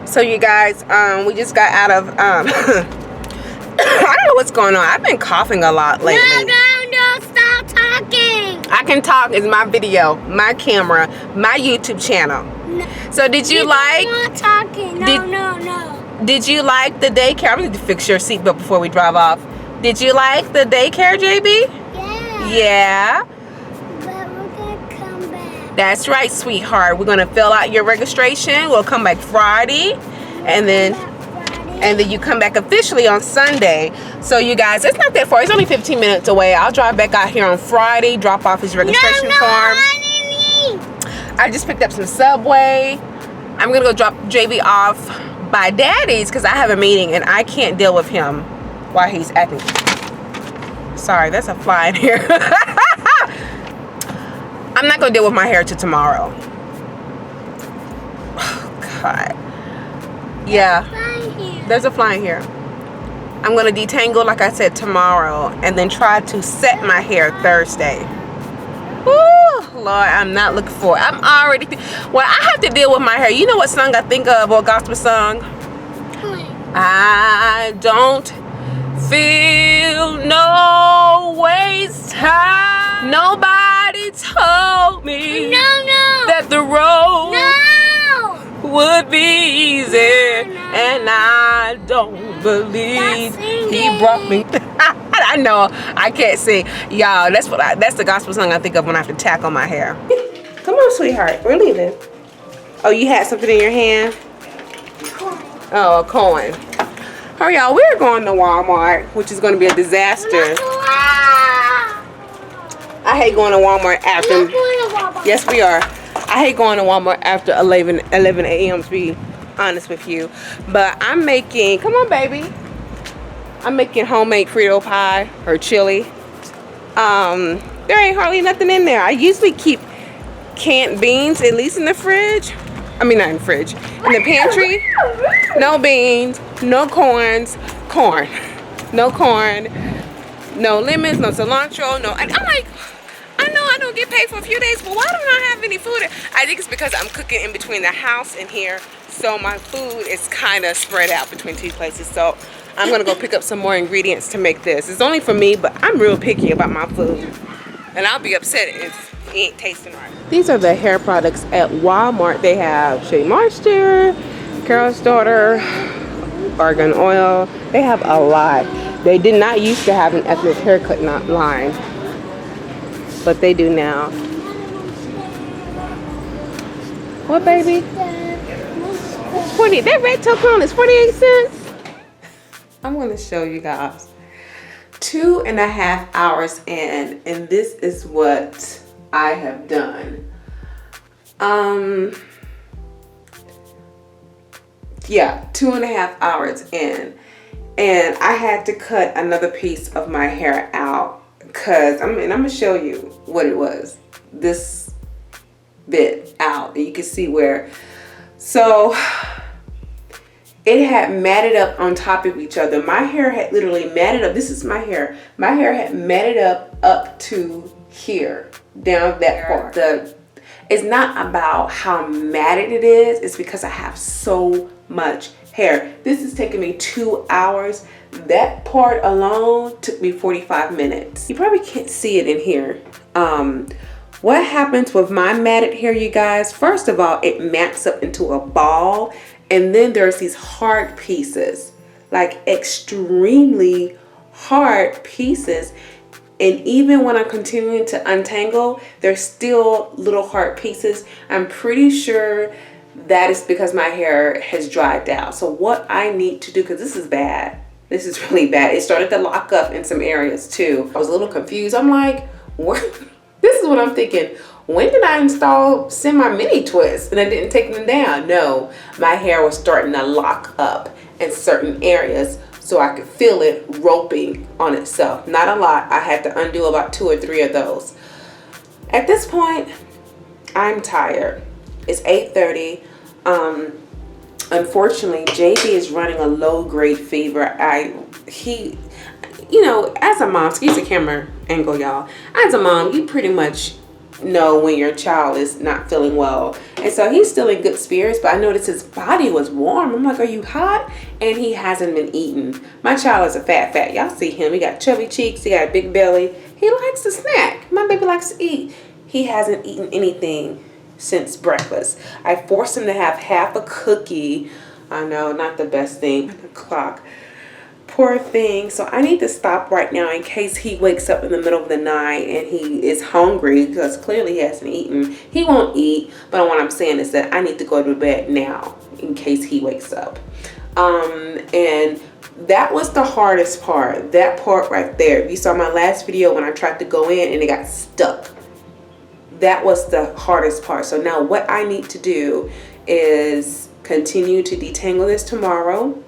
So you guys, we just got out of I don't know what's going on. I've been coughing a lot lately. No, stop talking. I can talk. It's my video, my camera, my YouTube channel. No. So did you like? I'm not talking. No. Did you like the daycare? I need to fix your seatbelt before we drive off. Did you like the daycare, JB? Yeah. Yeah. But we're gonna come back. That's right, sweetheart. We're gonna fill out your registration. We'll come back Friday, and then you come back officially on Sunday. So you guys, it's not that far. It's only 15 minutes away. I'll drive back out here on Friday, drop off his registration form. I just picked up some Subway. I'm gonna go drop JB off by Daddy's because I have a meeting and I can't deal with him while he's acting. Sorry, that's a fly in here. I'm not gonna deal with my hair till tomorrow. Oh, God. Yeah. There's a fly in here. I'm gonna detangle, like I said, tomorrow, and then try to set my hair Thursday. Woo, Lord, I'm not looking for it. I'm already. Well, I have to deal with my hair. You know what song I think of, or gospel song? I don't feel no waste time. Nobody told me that the road would be easy, and I don't believe he brought me. I know I can't sing, y'all. That's the gospel song I think of when I have to tackle my hair. Come on, sweetheart, we're leaving. Oh, you had something in your hand? Oh, a coin. All right, y'all, we're going to Walmart, which is going to be a disaster. I hate going to Walmart after. Yes, we are. I hate going to Walmart after 11 a.m. to be honest with you. But I'm making, come on, baby. I'm making homemade Frito pie or chili. There ain't hardly nothing in there. I usually keep canned beans, at least in the fridge. I mean, not in the fridge. In the pantry. No beans, no corn. No corn, no lemons, no cilantro, no. I'm like, I know I don't get paid for a few days, but why don't I have any food? I think it's because I'm cooking in between the house and here. So my food is kind of spread out between two places. So I'm going to go pick up some more ingredients to make this. It's only for me, but I'm real picky about my food. And I'll be upset if it ain't tasting right. These are the hair products at Walmart. They have Shea Moisture, Carol's Daughter, Argan Oil. They have a lot. They did not used to have an ethnic haircut line, but they do now. What, baby? 20. That red toe cone is 48 cents. I'm going to show you guys 2.5 hours in, and this is what I have done. Yeah, 2.5 hours in, and I had to cut another piece of my hair out because I'm gonna show you what it was. This bit out, and you can see where. So it had matted up on top of each other. My hair had literally matted up. This is my hair. My hair had matted up to here, down that part. It's not about how matted it is. It's because I have so much hair. This is taking me 2 hours. That part alone took me 45 minutes. You probably can't see it in here. What happens with my matted hair, you guys? First of all, it mats up into a ball. And then there's these hard pieces, like extremely hard pieces. And even when I'm continuing to untangle, there's still little hard pieces. I'm pretty sure that is because my hair has dried out. So what I need to do, because this is bad. This is really bad. It started to lock up in some areas too. I was a little confused. I'm like, what? This is what I'm thinking. When did I install semi-mini twists and I didn't take them down? No, my hair was starting to lock up in certain areas, so I could feel it roping on itself. Not a lot. I had to undo about 2 or 3 of those. At this point, I'm tired. It's 8:30. Unfortunately, JB is running a low-grade fever. You know, as a mom, excuse the camera angle, y'all. As a mom, you pretty much know when your child is not feeling well. And so he's still in good spirits, but I noticed his body was warm. I'm like, are you hot? And he hasn't been eating. My child is a fat. Y'all see him. He got chubby cheeks. He got a big belly. He likes to snack. My baby likes to eat. He hasn't eaten anything since breakfast. I forced him to have half a cookie. I know, not the best thing. The clock. Poor thing. So I need to stop right now in case he wakes up in the middle of the night and he is hungry, because clearly he hasn't eaten. He won't eat, but what I'm saying is that I need to go to bed now in case he wakes up. And that was the hardest part. That part right there. If you saw my last video when I tried to go in and it got stuck, that was the hardest part. So now what I need to do is continue to detangle this tomorrow.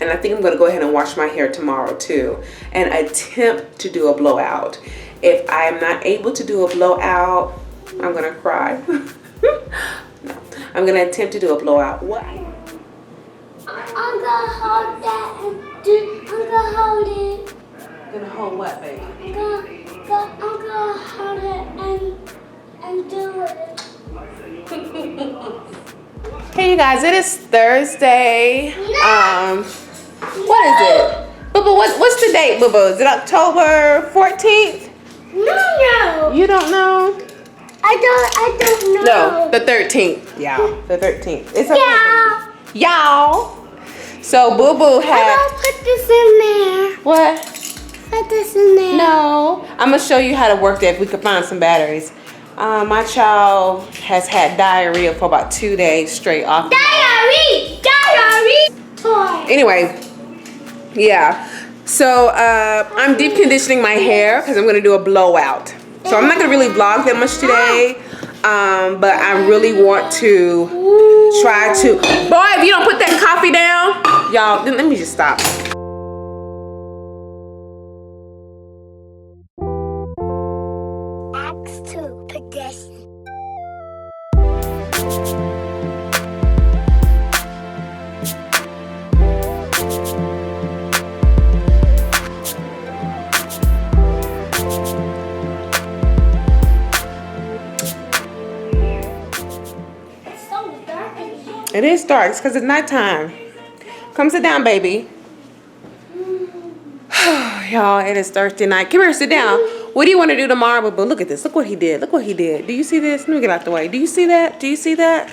And I think I'm going to go ahead and wash my hair tomorrow too, and attempt to do a blowout. If I'm not able to do a blowout, I'm going to cry. No, I'm going to attempt to do a blowout. What? I'm gonna hold that and I'm gonna hold it. You're going to hold what, baby? I'm gonna hold it and do it. Hey you guys, it is Thursday. No. What is it? Boo Boo, what's the date, Boo Boo? Is it October 14th? No. You don't know? I don't know. No, the 13th. Yeah, the 13th. It's okay. Yeah. Baby. Y'all. So Boo Boo I'm had gonna put this in there. what? Put this in there. No. I'm gonna show you how to work that if we could find some batteries. My child has had diarrhea for about 2 days straight off. Diary. Toy. Anyway, yeah. So I'm deep conditioning my hair because I'm gonna do a blowout. So I'm not gonna really vlog that much today, but I really want to try to. Boy, if you don't put that coffee down, y'all. Let me just stop. Acts 2. Pedestrian. It's so dark in here. It is dark. It's because it's nighttime. Come sit down, baby. Y'all, it is Thursday night. Come here, sit down. What do you want to do tomorrow? But look at this. Look what he did. Look what he did. Do you see this? Let me get out the way. Do you see that? Do you see that?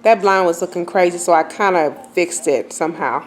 That blind was looking crazy, so I kind of fixed it somehow.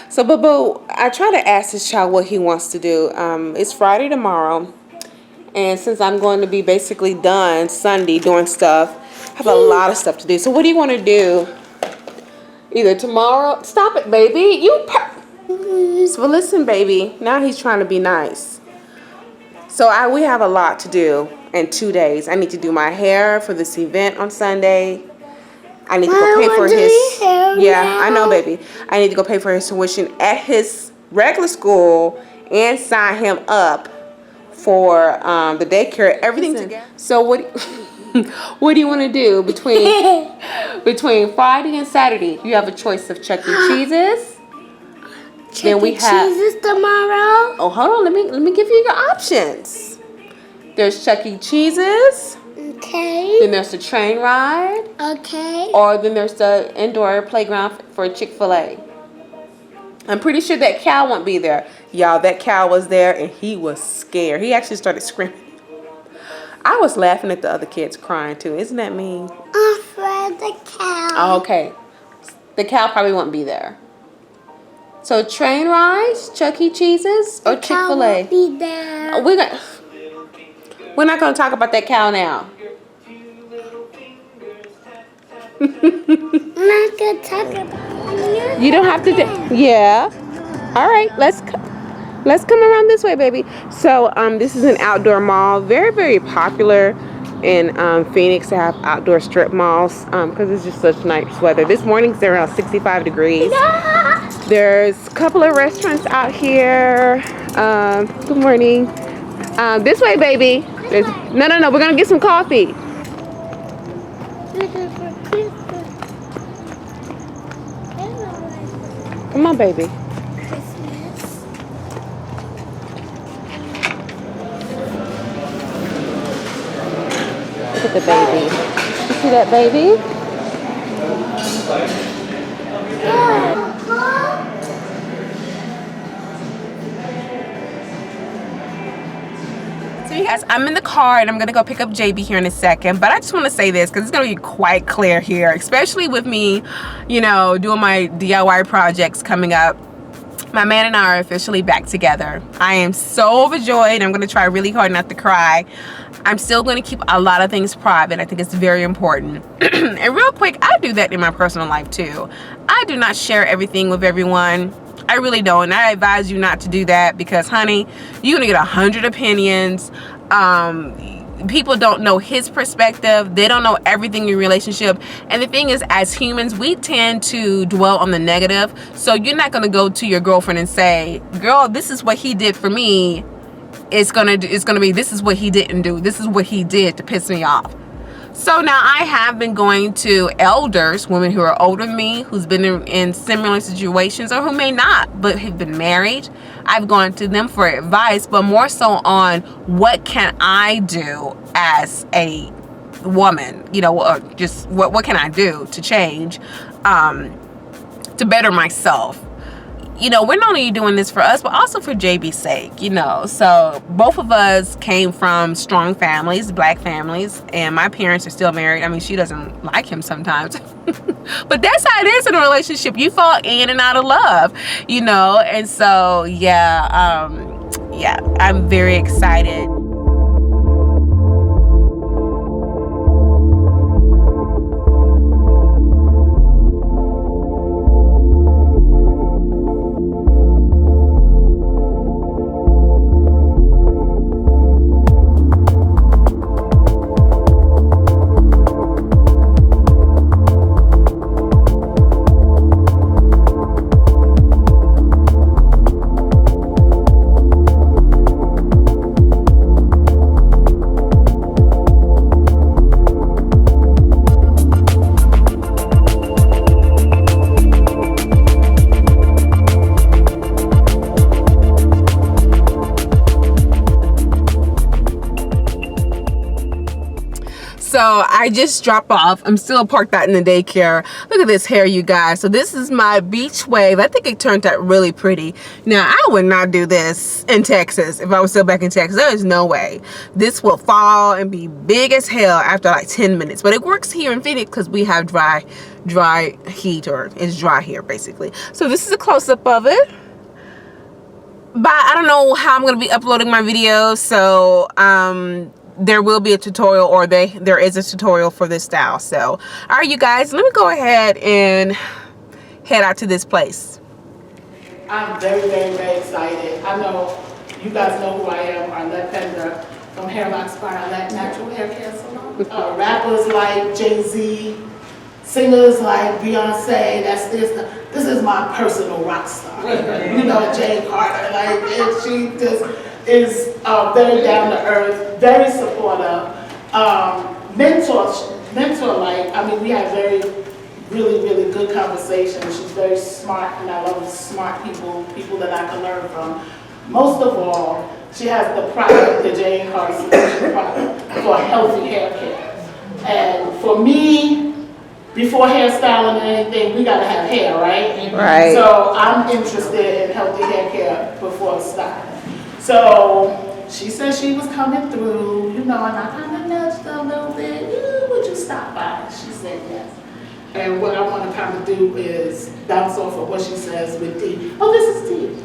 So, Boo, I try to ask this child what he wants to do. It's Friday tomorrow, and since I'm going to be basically done Sunday doing stuff, I have a lot of stuff to do. So, what do you want to do? Either tomorrow. Stop it, baby. So listen, baby. Now he's trying to be nice. So we have a lot to do in 2 days. I need to do my hair for this event on Sunday. I need to go pay for his. Yeah, I know, baby. I need to go pay for his tuition at his regular school and sign him up for the daycare. Everything together. So what? What do you want to do between Friday and Saturday? You have a choice of Chuck E. Cheese's. Then we have Cheese's tomorrow. Oh, hold on. Let me give you your options. There's Chuck E. Cheese's. Okay. Then there's the train ride. Okay. Or then there's the indoor playground for Chick-fil-A. I'm pretty sure that cow won't be there. Y'all, that cow was there and he was scared. He actually started screaming. I was laughing at the other kids crying too. Isn't that mean? I'm afraid the cow. Oh, okay. The cow probably won't be there. So train rides, Chuck E. Cheese's, or Chick-fil-A? Cow won't be there. We're not going to talk about that cow now. I'm not gonna talk about it. You don't have to. Yeah. All right. Let's come around this way, baby. So this is an outdoor mall. Very, very popular in Phoenix to have outdoor strip malls because it's just such nice weather. This morning's around 65 degrees. There's a couple of restaurants out here. Good morning. This way, baby. No. We're gonna get some coffee. Come on, baby. at the baby. You see that baby? So you guys, I'm in the car and I'm gonna go pick up JB here in a second, but I just want to say this because it's gonna be quite clear here, especially with me, you know, doing my DIY projects coming up. My man and I are officially back together. I am so overjoyed. I'm gonna try really hard not to cry. I'm still gonna keep a lot of things private. I think it's very important. And real quick, I do that in my personal life too. I do not share everything with everyone. I really don't. And I advise you not to do that because, honey, you're gonna get 100 opinions. People don't know his perspective. They don't know everything in your relationship. And the thing is, as humans, we tend to dwell on the negative. So you're not going to go to your girlfriend and say, girl, this is what he did for me. It's gonna be, this is what he didn't do. This is what he did to piss me off. So now I have been going to elders, women who are older than me, who's been in similar situations or who may not, but have been married. I've gone to them for advice, but more so on what can I do as a woman, you know, or just what can I do to change, to better myself. You know, we're not only doing this for us, but also for JB's sake, you know. So both of us came from strong families, black families, and my parents are still married. I mean, she doesn't like him sometimes. But that's how it is in a relationship. You fall in and out of love, you know. And so, yeah, I'm very excited. So I just dropped off. I'm still parked out in the daycare. Look at this hair, you guys. So this is my beach wave. I think it turned out really pretty. Now, I would not do this in Texas. If I was still back in Texas, there is no way. This will fall and be big as hell after like 10 minutes. But it works here in Phoenix because we have dry heat, or it's dry here basically. So this is a close-up of it. But I don't know how I'm going to be uploading my videos. So, there will be a tutorial, or there is a tutorial for this style. So, all right, you guys, let me go ahead and head out to this place. I'm very, very, very excited. I know you guys know who I am, Arlette Pender from Hairlock Spa, Arlette Natural Hair Care Salon. Rappers like Jay-Z, singers like Beyonce, this is my personal rock star. You know, Jane Carter, and she just is very down to earth, very supportive, mentor-like. I mean, we have really, really good conversations. She's very smart, and I love smart people that I can learn from. Most of all, she has the product, the Jane Carter Solution product for healthy hair care. And for me, before hairstyling and anything, we gotta have hair, right? Right. So I'm interested in healthy hair care before styling. So she said she was coming through, you know, and I kind of nudged her a little bit. Would you stop by? She said yes. And what I want to kind of do is bounce off of what she says with Dee. Oh, this is Dee.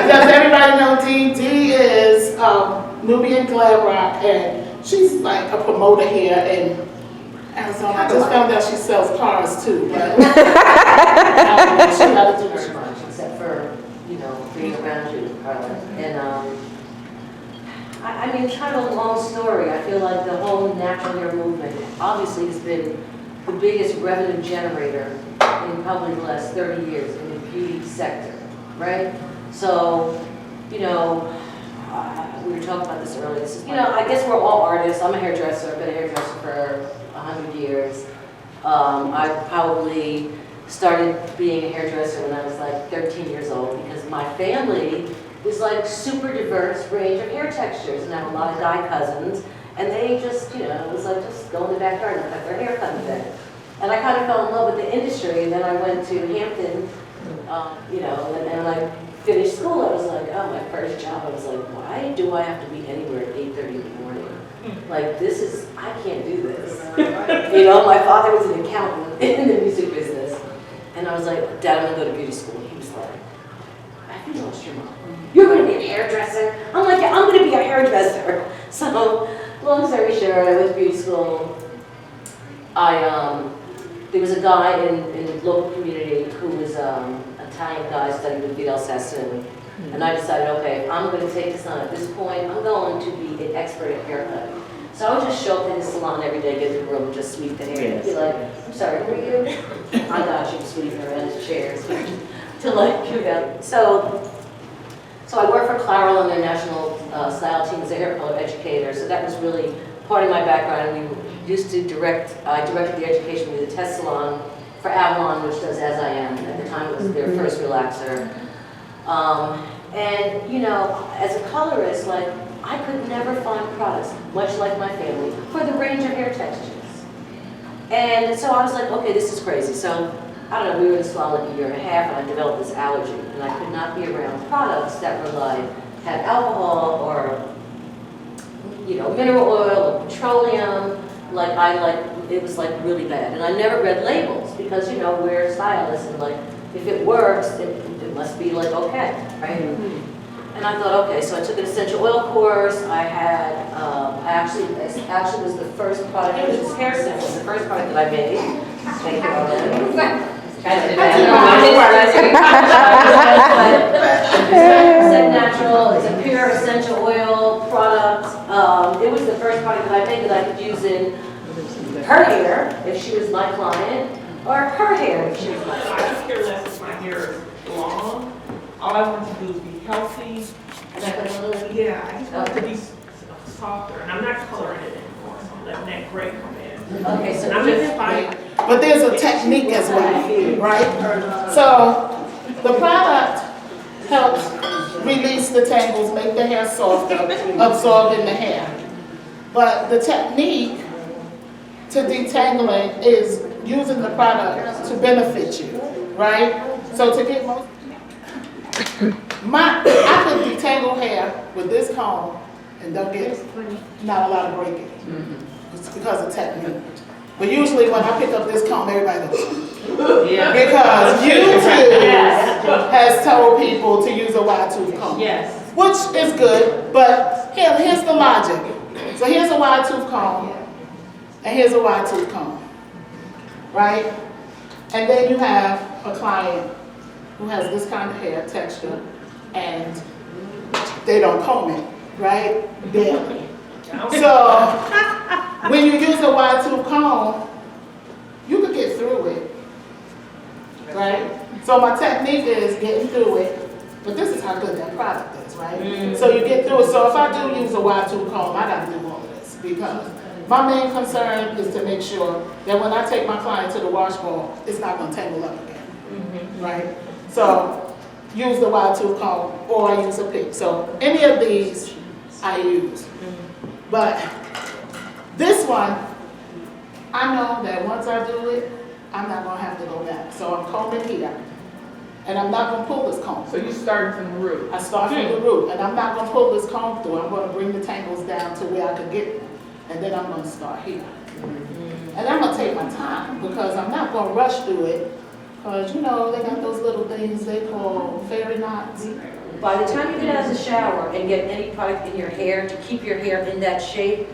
Does everybody know Dee? Dee is Nubian Glam Rock, and she's like a promoter here in Arizona. I just found out she sells cars too, but she got to do very much, except for, you know, being around you, Carla. And I mean, it's kind of a long story. I feel like the whole natural hair movement obviously has been the biggest revenue generator in probably the last 30 years in the beauty sector, right? So, you know, we were talking about this earlier. This is, you know, I guess we're all artists. I'm a hairdresser. I've been a hairdresser for 100 years. I probably started being a hairdresser when I was like 13 years old because my family is like super diverse range of hair textures, and I have a lot of guy cousins. And they just, it was like just go in the backyard and cut their hair cut there. And I kind of fell in love with the industry, and then I went to Hampton, and I finished school. I was like, oh, my first job, I was like, why do I have to be anywhere at 8:30 in the morning? Like, I can't do this. My father was an accountant in the music business. And I was like, Dad, I'm gonna go to beauty school. He was like, have you lost your mom? You're gonna be a hairdresser? I'm like, yeah, I'm gonna be a hairdresser. So, long story short, I went to beauty school. There was a guy in the local community who was Italian guy studying with Vidal Sassoon. And I decided, okay, I'm going to take this on. At this point, I'm going to be an expert at haircut. So I would just show up in the salon every day, get the room, just sweep the hair. Be like, I'm sorry, who are you? I got you, sweeping around his chairs to So I worked for Clairol on their national style team as a hair color educator. So that was really part of my background. We used to I directed the education with the test salon for Avalon, which does As I Am. At the time, it was their first relaxer. As a colorist, like, I could never find products, much like my family, for the range of hair textures. And so I was like, okay, this is crazy. So, I don't know, we were in the salon like a year and a half, and I developed this allergy. And I could not be around products that were like, had alcohol or, mineral oil or petroleum. It was like really bad. And I never read labels because, we're stylists and like, if it works, it must be like okay, right? And I thought, okay, so I took an essential oil course. I had, I actually was the first product, it was this hair set, was the first product that I made. Thank you, Arlen. It's natural, it's a pure essential oil product. It was the first product that I made that I could use in her hair, if she was my client, or her hair, if she was my client. I don't care less if my hair is long. All I want to do is be healthy. Yeah, I just want it to be softer, and I'm not coloring it anymore, so I'm letting that gray come in. Okay, so And I'm just fine. But there's a technique as well, right? So the product helps release the tangles, make the hair softer, absorb in the hair. But the technique to detangling is using the product to benefit you, right? So to get most, I could detangle hair with this comb and don't get not a lot of breakage. It's because of technique. But usually when I pick up this comb, everybody goes, Yeah. because YouTube has told people to use a wide tooth comb. Yes. Which is good, but here's the logic. So here's a wide tooth comb, and here's a wide tooth comb, right? And then you have a client who has this kind of hair texture, and they don't comb it, right? Daily. So when you use a wide tooth comb, you can get through it, right? So my technique is getting through it, but this is how good that product is, right? So you get through it. So if I do use a wide tooth comb, I gotta do all of this because my main concern is to make sure that when I take my client to the washboard, it's not gonna tangle up again, right? So use the wide tooth comb or I use a pick. So any of these I use. But this one, I know that once I do it, I'm not gonna have to go back. So I'm combing here. And I'm not gonna pull this comb. So you started from the root. I start from the root, and I'm not gonna pull this comb through. I'm gonna bring the tangles down to where I could get them. And then I'm gonna start here. And I'm gonna take my time because I'm not gonna rush through it. Because they got those little things they call fairy knots. By the time you get out of the shower and get any product in your hair to keep your hair in that shape,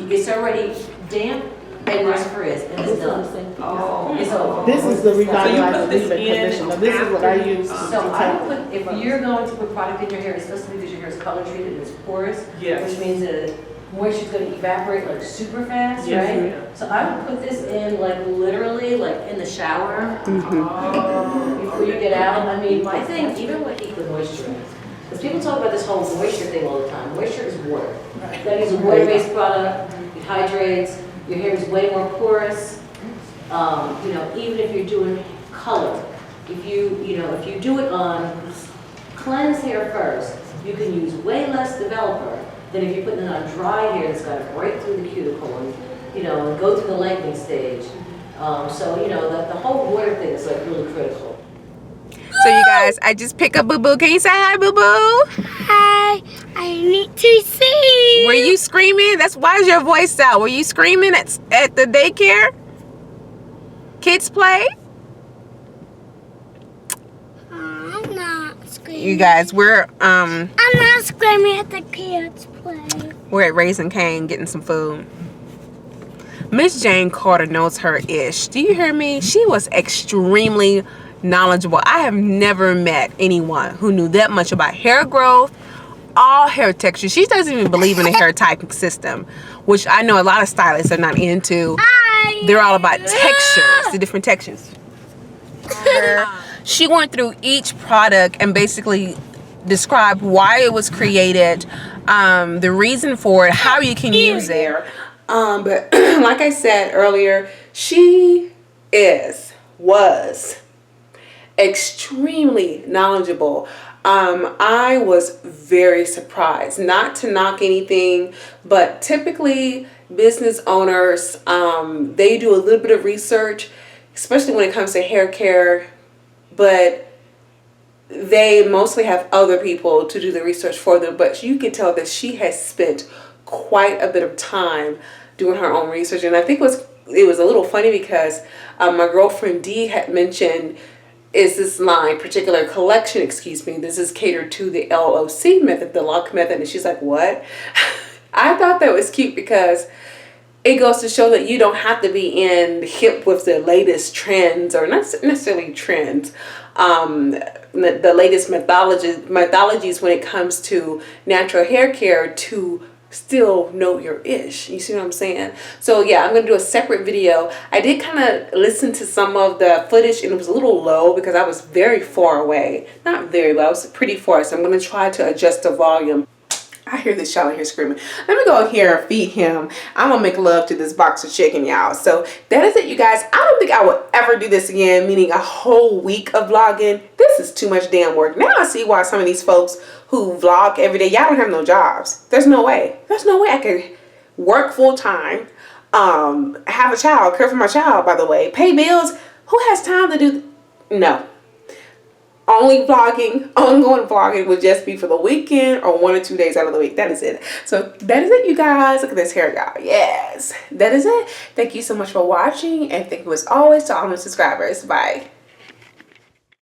it's already damp and there's frizz and it's done. Oh. It's over. This is the So you revitalized put this leave-in in conditioner. This is what I use to So I detangle. would put, if you're going to put product in your hair, especially because your hair is color treated and it's porous, Yes. which means that moisture's going to evaporate like super fast, Yes, right? ma'am. So I would put this in like literally like in the shower before you get out. I mean, my thing, even with heat with moisture, because people talk about this whole moisture thing all the time. Moisture is water. That is a water-based product. It hydrates. Your hair is way more porous. Even if you're doing color, if you do it on cleanse hair first, you can use way less developer than if you're putting it on dry hair that's got to break through the cuticle and, you know, and go through the lightening stage. So, you know, the whole water thing is like really critical. So you guys, I just pick up Boo Boo. Can you say hi, Boo Boo? Hi, I need to see. Were you screaming? Why is your voice out? Were you screaming at the daycare? Kids play? I'm not screaming. You guys, I'm not screaming at the kids play. we're at Raising Cane getting some food. Miss Jane Carter knows her ish. Do you hear me? She was extremely knowledgeable. I have never met anyone who knew that much about hair growth, all hair texture. She doesn't even believe in the hair typing system, which I know a lot of stylists are not into. They're all about textures, the different textures. She went through each product and basically described why it was created, the reason for it, how you can use it. But like I said earlier, she was extremely knowledgeable. I was very surprised. Not to knock anything, but typically business owners, they do a little bit of research, especially when it comes to hair care, but they mostly have other people to do the research for them. But you can tell that she has spent quite a bit of time doing her own research. And I think it was a little funny because my girlfriend Dee had mentioned, is this particular collection, this is catered to the LOC method, the lock method. And she's like, what? I thought that was cute because it goes to show that you don't have to be in hip with the latest trends, or not necessarily trends, the latest methodologies when it comes to natural hair care to still know your ish. You see what I'm saying? So yeah, I'm gonna do a separate video. I did kind of listen to some of the footage and it was a little low because I was very far away. Not very low, I was pretty far, so I'm gonna try to adjust the volume. I hear this child here screaming. Let me go here and feed him. I'm gonna make love to this box of chicken, y'all. So that is it, you guys. I don't think I will ever do this again, meaning a whole week of vlogging. This is too much damn work. Now I see why some of these folks who vlog every day, y'all don't have no jobs. There's no way. There's no way I could work full time, have a child, care for my child, by the way, pay bills. Who has time to do? No. Only vlogging, ongoing vlogging would just be for the weekend or 1 or 2 days out of the week. That is it. So that is it, you guys. Look at this hair, y'all. Yes, that is it. Thank you so much for watching, and thank you as always to all my subscribers. Bye.